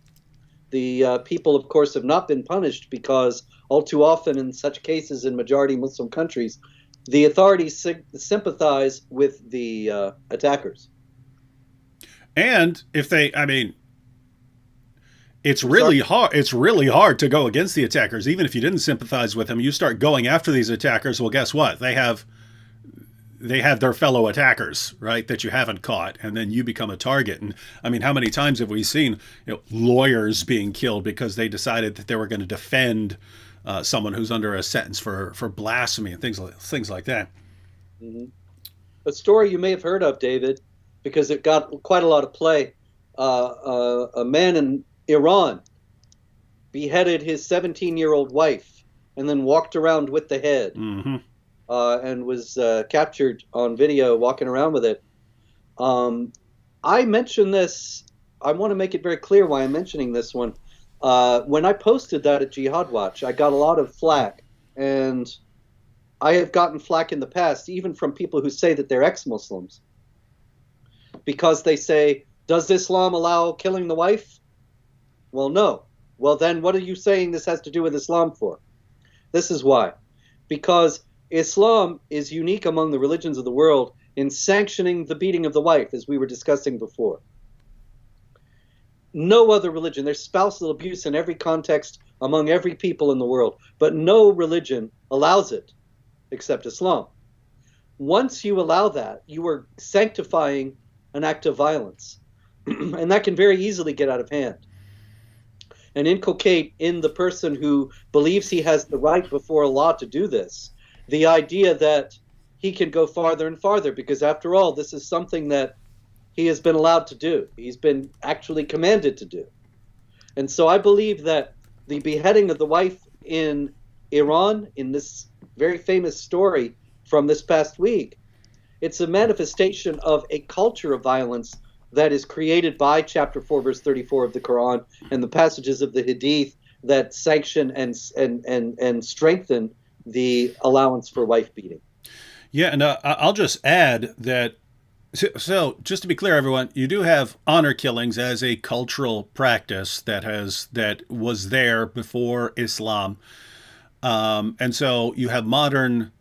The people, of course, have not been punished because all too often in such cases in majority Muslim countries, the authorities sympathize with the attackers. And it's really hard. It's really hard to go against the attackers. Even if you didn't sympathize with them, you start going after these attackers. Well, guess what? They have their fellow attackers, right, that you haven't caught, and then you become a target. And I mean, how many times have we seen lawyers being killed because they decided that they were going to defend someone who's under a sentence for blasphemy and things like that. Mm-hmm. A story you may have heard of, David, because it got quite a lot of play. A man in Iran beheaded his 17-year-old wife and then walked around with the head. Mm-hmm. And was captured on video walking around with it. I mentioned this. I want to make it very clear why I'm mentioning this one. When I posted that at Jihad Watch, I got a lot of flack. And I have gotten flack in the past, even from people who say that they're ex-Muslims. Because they say, does Islam allow killing the wife? Well, no. Well, then what are you saying this has to do with Islam for? This is why. Because Islam is unique among the religions of the world in sanctioning the beating of the wife, as we were discussing before. No other religion, there's spousal abuse in every context among every people in the world, but no religion allows it except Islam. Once you allow that, you are sanctifying an act of violence, and that can very easily get out of hand and inculcate in the person who believes he has the right before Allah to do this the idea that he can go farther and farther, because after all, this is something that he has been allowed to do. He's been actually commanded to do. And so I believe that the beheading of the wife in Iran, in this very famous story from this past week, it's a manifestation of a culture of violence that is created by chapter 4, verse 34 of the Quran and the passages of the Hadith that sanction and strengthen the allowance for wife beating. Yeah, and I'll just add that, so just to be clear, everyone, you do have honor killings as a cultural practice that was there before Islam. And so you have modern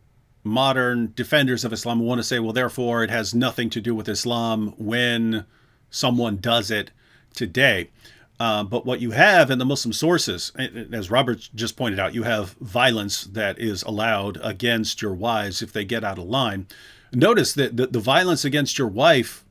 defenders of Islam who want to say, well, therefore it has nothing to do with Islam when someone does it today. But what you have in the Muslim sources, as Robert just pointed out, you have violence that is allowed against your wives if they get out of line. Notice that the violence against your wife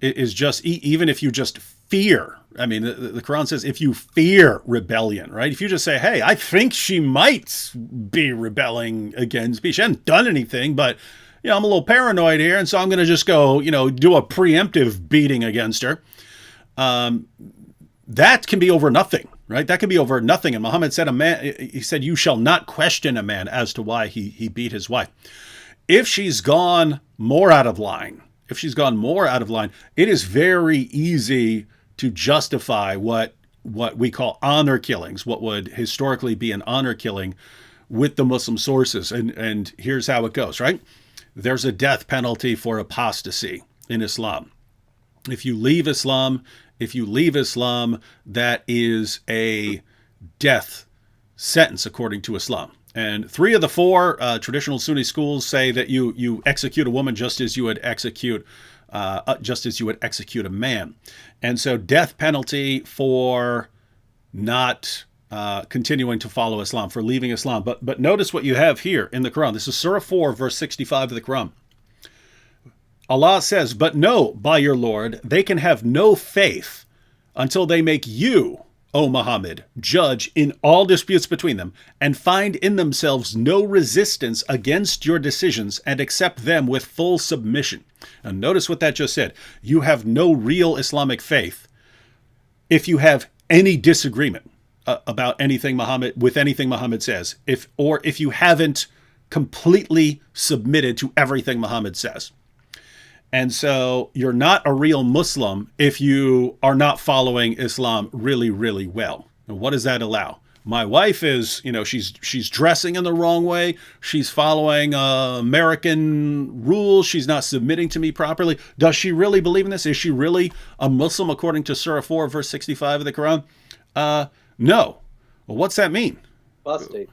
is just, even if you just fear. I mean, the Quran says if you fear rebellion, right? If you just say, hey, I think she might be rebelling against me. She hasn't done anything, but, I'm a little paranoid here, and so I'm going to just go, do a preemptive beating against her. That can be over nothing, right? That can be over nothing. And Muhammad said, he said, you shall not question a man as to why he beat his wife. If she's gone more out of line, it is very easy to justify what we call honor killings, what would historically be an honor killing with the Muslim sources. And here's how it goes, right? There's a death penalty for apostasy in Islam. If you leave Islam, that is a death sentence according to Islam. And 3 of the 4 traditional Sunni schools say that you execute a woman just as you would execute a man. And so death penalty for not continuing to follow Islam, for leaving Islam. But notice what you have here in the Quran. This is Surah 4, verse 65 of the Quran. Allah says, but know, by your Lord, they can have no faith until they make you, O Muhammad, judge in all disputes between them, and find in themselves no resistance against your decisions, and accept them with full submission. And notice what that just said. You have no real Islamic faith if you have any disagreement about anything Muhammad says, if you haven't completely submitted to everything Muhammad says. And so you're not a real Muslim if you are not following Islam really, really well. And what does that allow? My wife is, she's dressing in the wrong way. She's following American rules. She's not submitting to me properly. Does she really believe in this? Is she really a Muslim according to Surah 4, verse 65 of the Quran? No. Well, what's that mean? Apostate.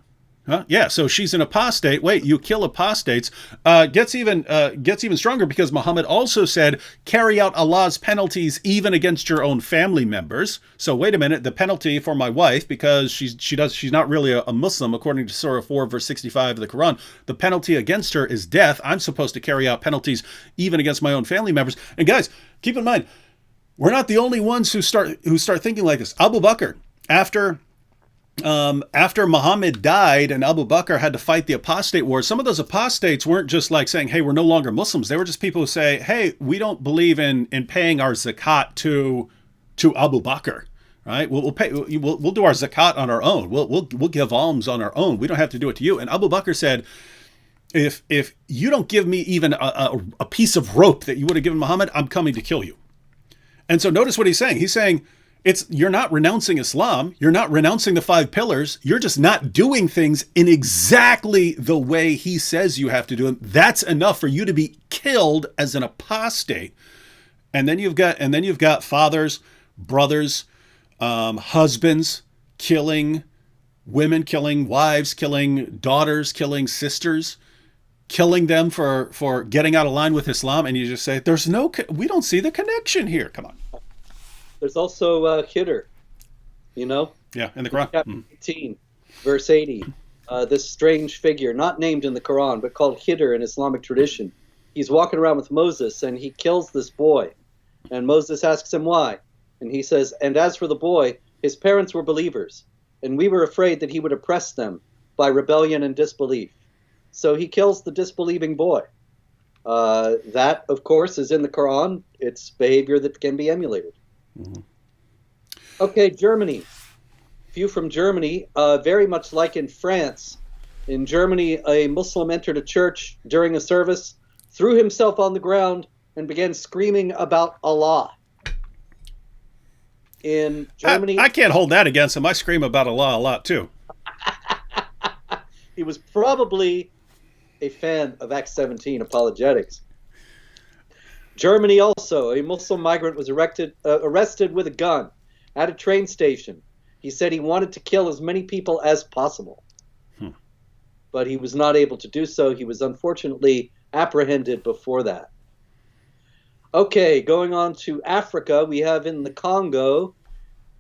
Huh? Yeah, so she's an apostate. Wait, you kill apostates. Gets even stronger, because Muhammad also said, carry out Allah's penalties even against your own family members. So wait a minute, the penalty for my wife, because she's not really a Muslim according to Surah 4, verse 65 of the Quran. The penalty against her is death. I'm supposed to carry out penalties even against my own family members. And guys, keep in mind, we're not the only ones who start thinking like this. Abu Bakr, after Muhammad died and Abu Bakr had to fight the apostate war, some of those apostates weren't just like saying, hey, we're no longer Muslims. They were just people who say, hey, we don't believe in paying our zakat to Abu Bakr, right? We'll do our zakat on our own. We'll give alms on our own. We don't have to do it to you. And Abu Bakr said, if you don't give me even a piece of rope that you would have given Muhammad, I'm coming to kill you. And so notice what he's saying. He's saying, you're not renouncing Islam. You're not renouncing the 5 pillars. You're just not doing things in exactly the way he says you have to do them. That's enough for you to be killed as an apostate. And then you've got fathers, brothers, husbands killing women, killing wives, killing daughters, killing sisters, killing them for getting out of line with Islam. And you just say, we don't see the connection here. Come on. There's also Khidr, Yeah, in the Quran. Chapter 18, verse 80. This strange figure, not named in the Quran, but called Khidr in Islamic tradition. He's walking around with Moses, and he kills this boy. And Moses asks him why. And he says, and as for the boy, his parents were believers, and we were afraid that he would oppress them by rebellion and disbelief. So he kills the disbelieving boy. That, of course, is in the Quran. It's behavior that can be emulated. Mm-hmm. Okay, Germany. View from Germany, very much like in France. In Germany, a Muslim entered a church during a service, threw himself on the ground, and began screaming about Allah. In Germany... I can't hold that against him. I scream about Allah a lot, too. He was probably a fan of Acts 17 apologetics. Germany also, a Muslim migrant was arrested with a gun at a train station. He said he wanted to kill as many people as possible. But he was not able to do so. He was unfortunately apprehended before that. Okay, going on to Africa, we have in the Congo,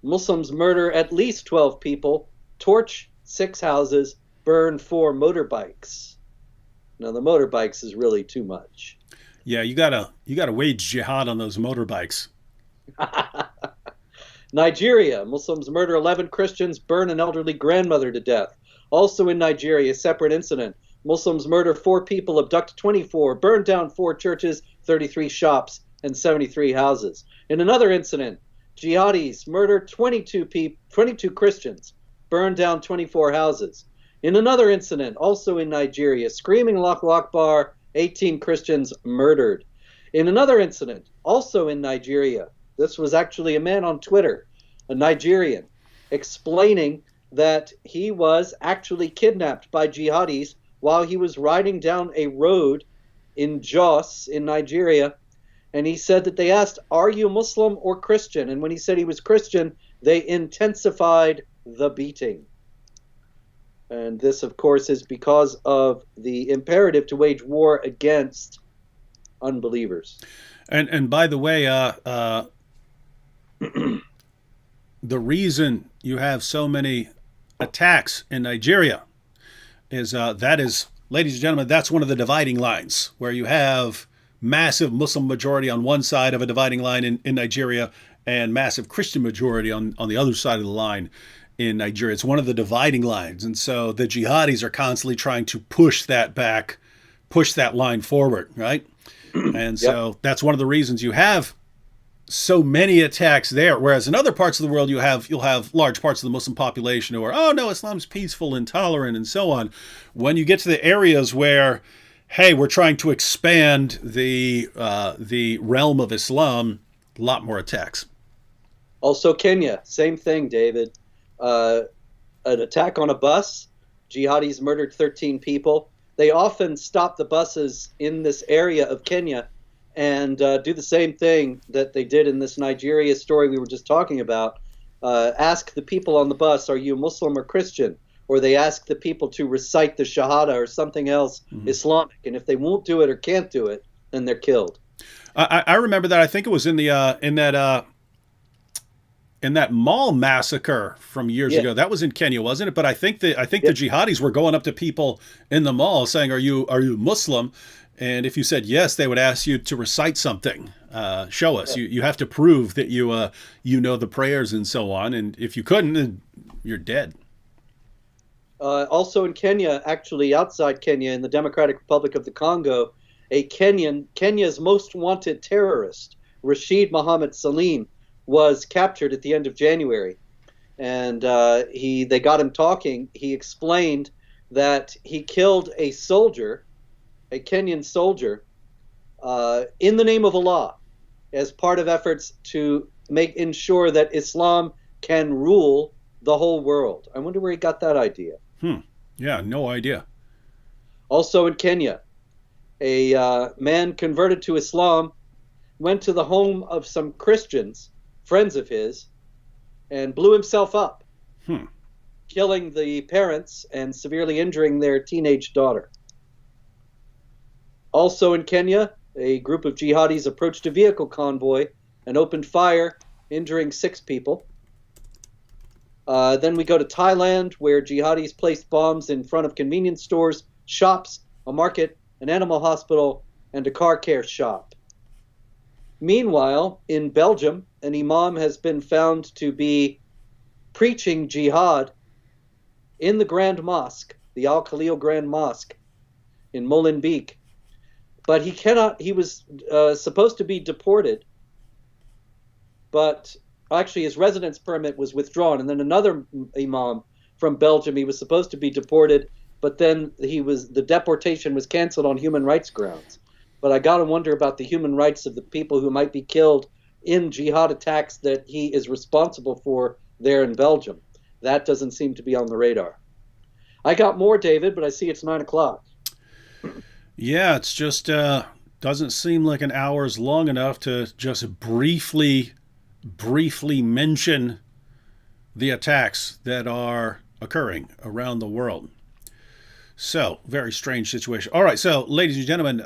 Muslims murder at least 12 people, torch 6 houses, burn 4 motorbikes. Now, the motorbikes is really too much. Yeah, you gotta wage jihad on those motorbikes. Nigeria, Muslims murder 11 Christians, burn an elderly grandmother to death. Also in Nigeria, a separate incident. Muslims murder 4 people, abduct 24, burn down 4 churches, 33 shops, and 73 houses. In another incident, jihadis murder 22 Christians, burn down 24 houses. In another incident, also in Nigeria, screaming Allahu Akbar, 18 Christians murdered. In another incident, also in Nigeria, this was actually a man on Twitter, a Nigerian, explaining that he was actually kidnapped by jihadis while he was riding down a road in Jos in Nigeria. And he said that they asked, "Are you Muslim or Christian?" And when he said he was Christian, they intensified the beating. And this, of course, is because of the imperative to wage war against unbelievers. And by the way, the reason you have so many attacks in Nigeria is that is, ladies and gentlemen, that's one of the dividing lines where you have massive Muslim majority on one side of a dividing line in Nigeria and massive Christian majority on the other side of the line in Nigeria. It's one of the dividing lines. And so the jihadis are constantly trying to push that back, push that line forward, right? And so that's one of the reasons you have so many attacks there. Whereas in other parts of the world, you'll have large parts of the Muslim population who are, oh no, Islam's peaceful and tolerant and so on. When you get to the areas where, hey, we're trying to expand the realm of Islam, a lot more attacks. Also Kenya, same thing, David. An attack on a bus, jihadis murdered 13 people. They often stop the buses in this area of Kenya and do the same thing that they did in this Nigeria story we were just talking about. Ask the people on the bus, are you Muslim or Christian? Or they ask the people to recite the Shahada or something else Islamic. And if they won't do it or can't do it, then they're killed. I remember that. I think it was in that mall massacre from years ago. That was in Kenya, wasn't it? But I think the jihadis were going up to people in the mall saying, "Are you Muslim?" And if you said yes, they would ask you to recite something. Show us. You have to prove that you know the prayers and so on. And if you couldn't, then you're dead. Also in Kenya, actually outside Kenya, in the Democratic Republic of the Congo, Kenya's most wanted terrorist, Rashid Mohammed Salim, was captured at the end of January, and they got him talking. He explained that he killed a soldier, a Kenyan soldier, in the name of Allah, as part of efforts to ensure that Islam can rule the whole world. I wonder where he got that idea. Yeah, no idea. Also in Kenya, a man converted to Islam went to the home of some Christians, friends of his, and blew himself up, killing the parents and severely injuring their teenage daughter. Also in Kenya, a group of jihadis approached a vehicle convoy and opened fire, injuring 6 people. Then we go to Thailand, where jihadis placed bombs in front of convenience stores, shops, a market, an animal hospital, and a car care shop. Meanwhile, in Belgium, an imam has been found to be preaching jihad in the Grand Mosque, the Al Khalil Grand Mosque in Molenbeek. But he was supposed to be deported, but actually his residence permit was withdrawn. And then another imam from Belgium, he was supposed to be deported, but then the deportation was canceled on human rights grounds. But I got to wonder about the human rights of the people who might be killed in jihad attacks that he is responsible for there in Belgium. That doesn't seem to be on the radar. I got more, David, but I see it's 9 o'clock. Yeah, it's just doesn't seem like an hour is long enough to just briefly mention the attacks that are occurring around the world. So, very strange situation. All right, so ladies and gentlemen,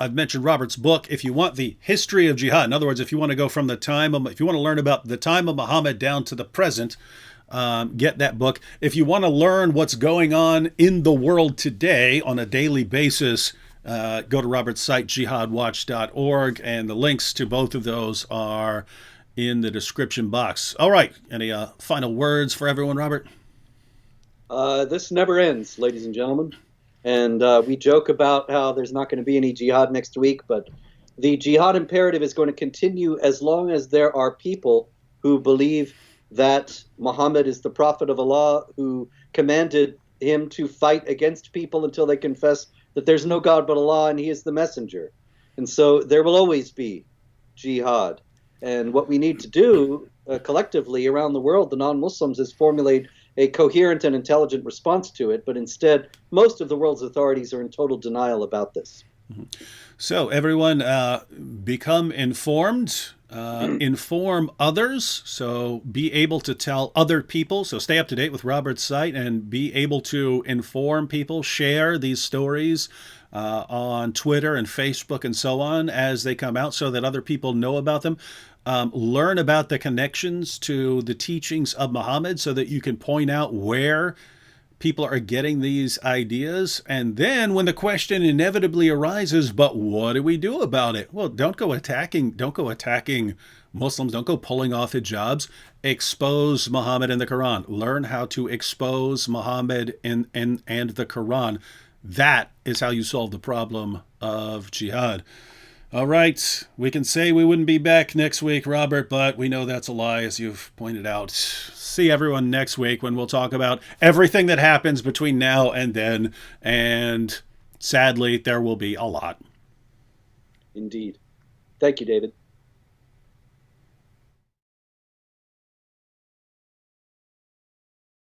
I've mentioned Robert's book. If you want the history of jihad, in other words, if you want to go from the time of, if you want to learn about the time of Muhammad down to the present, get that book. If you want to learn what's going on in the world today on a daily basis, go to Robert's site, jihadwatch.org, and the links to both of those are in the description box. All right. Any final words for everyone, Robert? This never ends, ladies and gentlemen. And we joke about how there's not going to be any jihad next week, but the jihad imperative is going to continue as long as there are people who believe that Muhammad is the prophet of Allah, who commanded him to fight against people until they confess that there's no God but Allah and he is the messenger. And so there will always be jihad. And what we need to do collectively around the world, the non-Muslims, is formulate a coherent and intelligent response to it, but instead, most of the world's authorities are in total denial about this. So everyone, become informed, inform others, so be able to tell other people, so stay up to date with Robert's site and be able to inform people, share these stories on Twitter and Facebook and so on as they come out so that other people know about them. Learn about the connections to the teachings of Muhammad so that you can point out where people are getting these ideas. And then when the question inevitably arises, but what do we do about it? Well, don't go attacking Muslims. Don't go pulling off hijabs. Expose Muhammad and the Quran. Learn how to expose Muhammad and the Quran. That is how you solve the problem of jihad. All right, we can say we wouldn't be back next week, Robert, but we know that's a lie, as you've pointed out. See everyone next week when we'll talk about everything that happens between now and then, and sadly, there will be a lot. Indeed. Thank you, David.